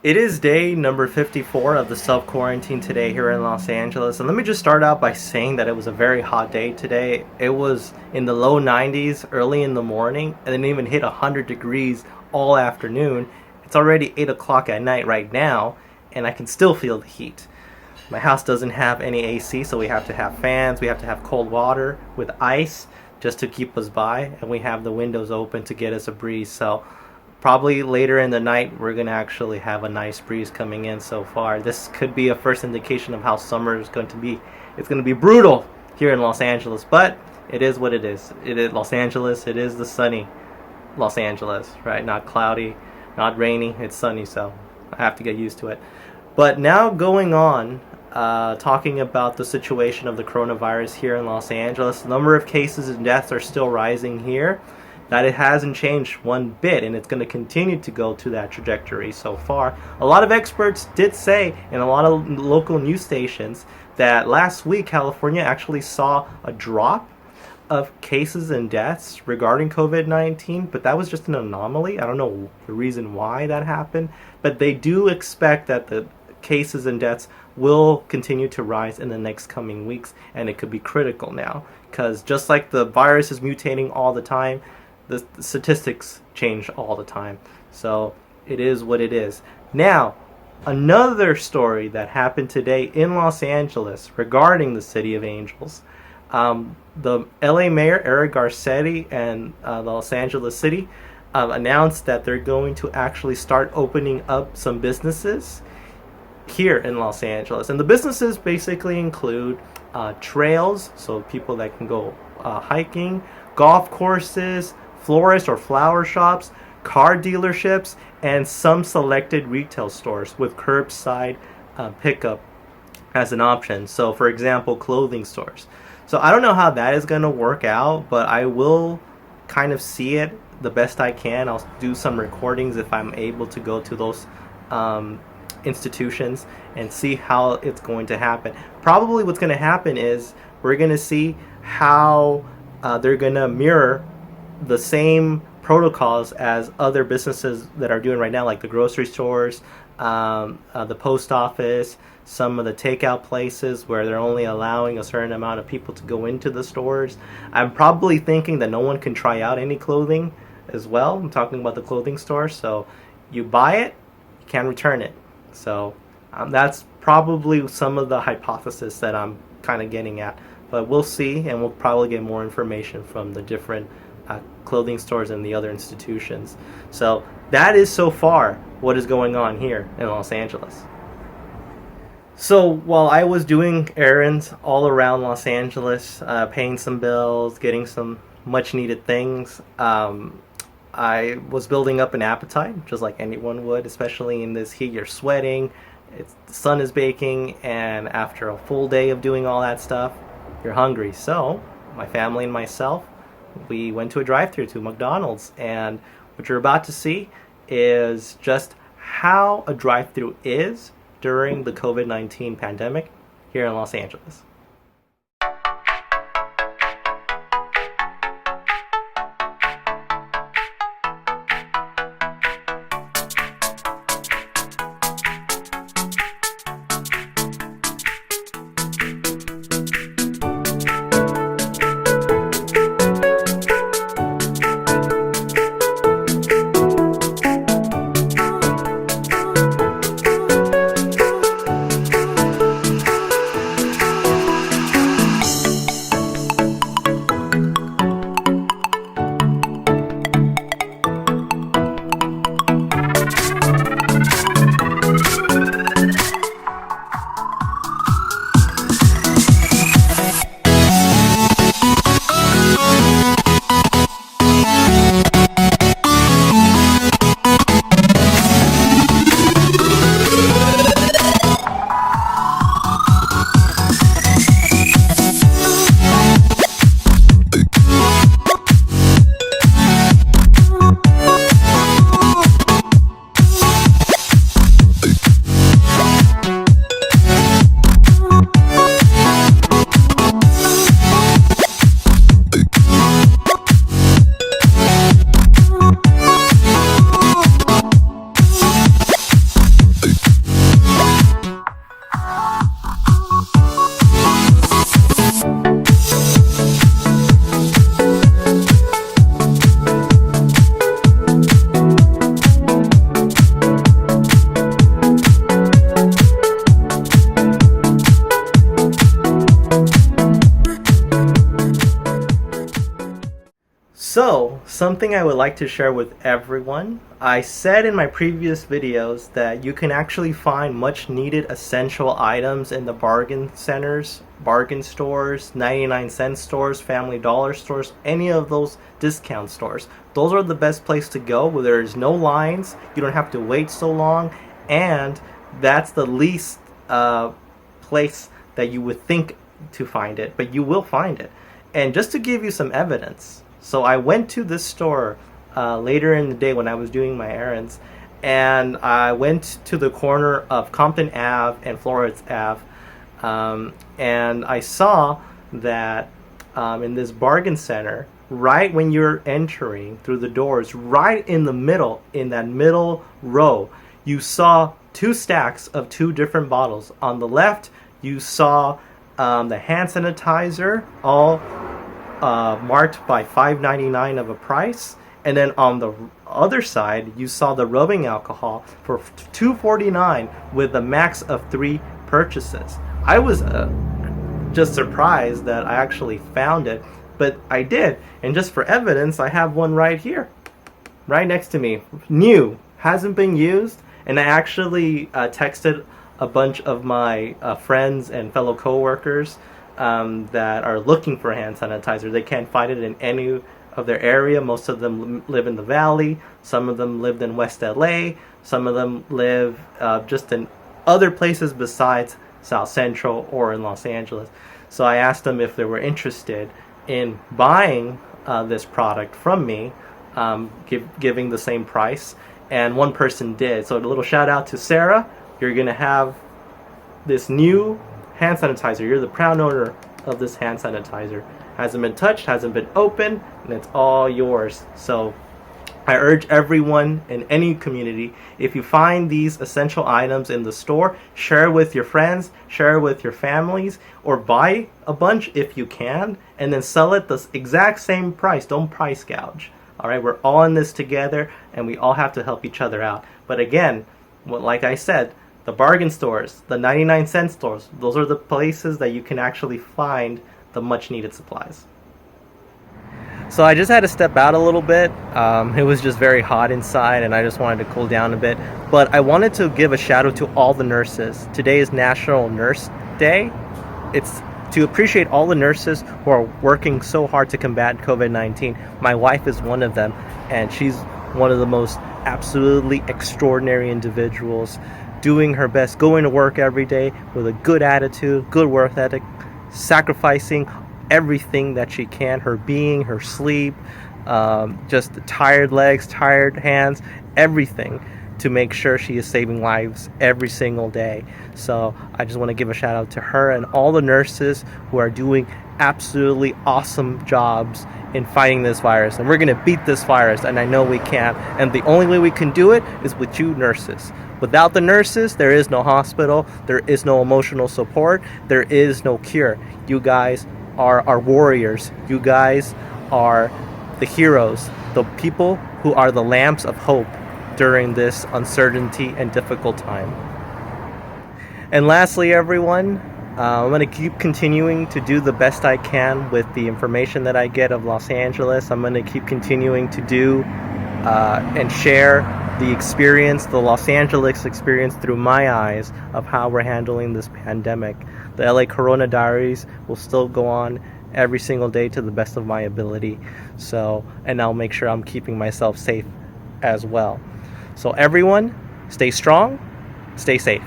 It is day number 54 of the self-quarantine today here in Los Angeles. And let me just start out by saying that it was a very hot day today. It was in the low 90s early in the morning and then even hit 100 degrees all afternoon. It's already 8 o'clock at night right now and I can still feel the heat. My house doesn't have any AC, so we have to have fans, we have to have cold water with ice just to keep us by, and we have the windows open to get us a breeze. So probably later in the night we're going to actually have a nice breeze coming in. So far this could be a first indication of how summer is going to be. It's going to be brutal here in Los Angeles, but it is what it is. It is Los Angeles. It is the sunny Los Angeles, right? Not cloudy, not rainy. It's sunny, so I have to get used to it. But now going on, talking about the situation of the coronavirus here in Los Angeles, the number of cases and deaths are still rising here. That it hasn't changed one bit, and it's going to continue to go to that trajectory so far. A lot of experts did say in a lot of local news stations that last week California actually saw a drop of cases and deaths regarding COVID-19, but that was just an anomaly. I don't know the reason why that happened, but they do expect that the cases and deaths will continue to rise in the next coming weeks, and it could be critical now because just like the virus is mutating all the time, the statistics change all the time. So it is what it is. Now, another story that happened today in Los Angeles regarding the City of Angels. The LA Mayor Eric Garcetti and the Los Angeles City announced that they're going to actually start opening up some businesses here in Los Angeles. And the businesses basically include trails, so people that can go hiking, golf courses, florist or flower shops, car dealerships, and some selected retail stores with curbside pickup as an option. So for example, clothing stores. So I don't know how that is going to work out, but I will kind of see it the best I can. I'll do some recordings if I'm able to go to those institutions and see how it's going to happen. Probably what's going to happen is we're going to see how they're going to mirror the same protocols as other businesses that are doing right now, like the grocery stores, the post office, some of the takeout places where they're only allowing a certain amount of people to go into the stores. I'm probably thinking that no one can try out any clothing as well. I'm talking about the clothing store. So you buy it, you can't return it. So that's probably some of the hypothesis that I'm kind of getting at. But we'll see, and we'll probably get more information from the different clothing stores and the other institutions. So that is so far what is going on here in Los Angeles. So while I was doing errands all around Los Angeles, paying some bills, getting some much needed things, I was building up an appetite, just like anyone would, especially in this heat. You're sweating, the sun is baking, and after a full day of doing all that stuff, you're hungry. So my family and myself, we went to a drive-thru to McDonald's, and what you're about to see is just how a drive-thru is during the COVID-19 pandemic here in Los Angeles. So, something I would like to share with everyone. I said in my previous videos that you can actually find much needed essential items in the bargain centers, bargain stores, 99-cent stores, Family Dollar stores, any of those discount stores. Those are the best place to go where there's no lines, you don't have to wait so long, and that's the least place that you would think to find it, but you will find it. And just to give you some evidence, so I went to this store later in the day when I was doing my errands, and I went to the corner of Compton Ave and Florence Ave, and I saw that in this bargain center, right when you're entering through the doors, right in the middle, in that middle row, you saw two stacks of two different bottles. On the left, you saw the hand sanitizer, all marked by $5.99 of a price, and then on the other side you saw the rubbing alcohol for $2.49 with a max of 3 purchases. I was just surprised that I actually found it, but I did, and just for evidence I have one right here, right next to me, new, hasn't been used, and I actually texted a bunch of my friends and fellow co-workers that are looking for hand sanitizer. They can't find it in any of their area. Most of them live in the Valley. Some of them lived in West LA. Some of them live just in other places besides South Central or in Los Angeles. So I asked them if they were interested in buying this product from me, giving the same price, and one person did. So a little shout out to Sarah. You're gonna have this new hand sanitizer. You're the proud owner of this hand sanitizer. Hasn't been touched, hasn't been opened, and it's all yours. So I urge everyone in any community, if you find these essential items in the store, share with your friends, share with your families, or buy a bunch if you can, and then sell it the exact same price. Don't price gouge. All right, we're all in this together, and we all have to help each other out. But again, like I said, the bargain stores, the 99-cent stores, those are the places that you can actually find the much needed supplies. So I just had to step out a little bit. It was just very hot inside and I just wanted to cool down a bit. But I wanted to give a shout out to all the nurses. Today is National Nurse Day. It's to appreciate all the nurses who are working so hard to combat COVID-19. My wife is one of them, and she's one of the most absolutely extraordinary individuals, doing her best, going to work every day with a good attitude, good work ethic, sacrificing everything that she can, her being, her sleep, just tired legs, tired hands, everything, to make sure she is saving lives every single day. So I just want to give a shout out to her and all the nurses who are doing absolutely awesome jobs in fighting this virus. And we're going to beat this virus, and I know we can. And the only way we can do it is with you nurses. Without the nurses, there is no hospital, there is no emotional support, there is no cure. You guys are our warriors. You guys are the heroes, the people who are the lamps of hope during this uncertainty and difficult time. And lastly, everyone, I'm going to keep continuing to do the best I can with the information that I get of Los Angeles. I'm going to keep continuing to do and share the experience, the Los Angeles experience through my eyes of how we're handling this pandemic. The LA Corona Diaries will still go on every single day to the best of my ability. So, and I'll make sure I'm keeping myself safe as well. So everyone, stay strong, stay safe.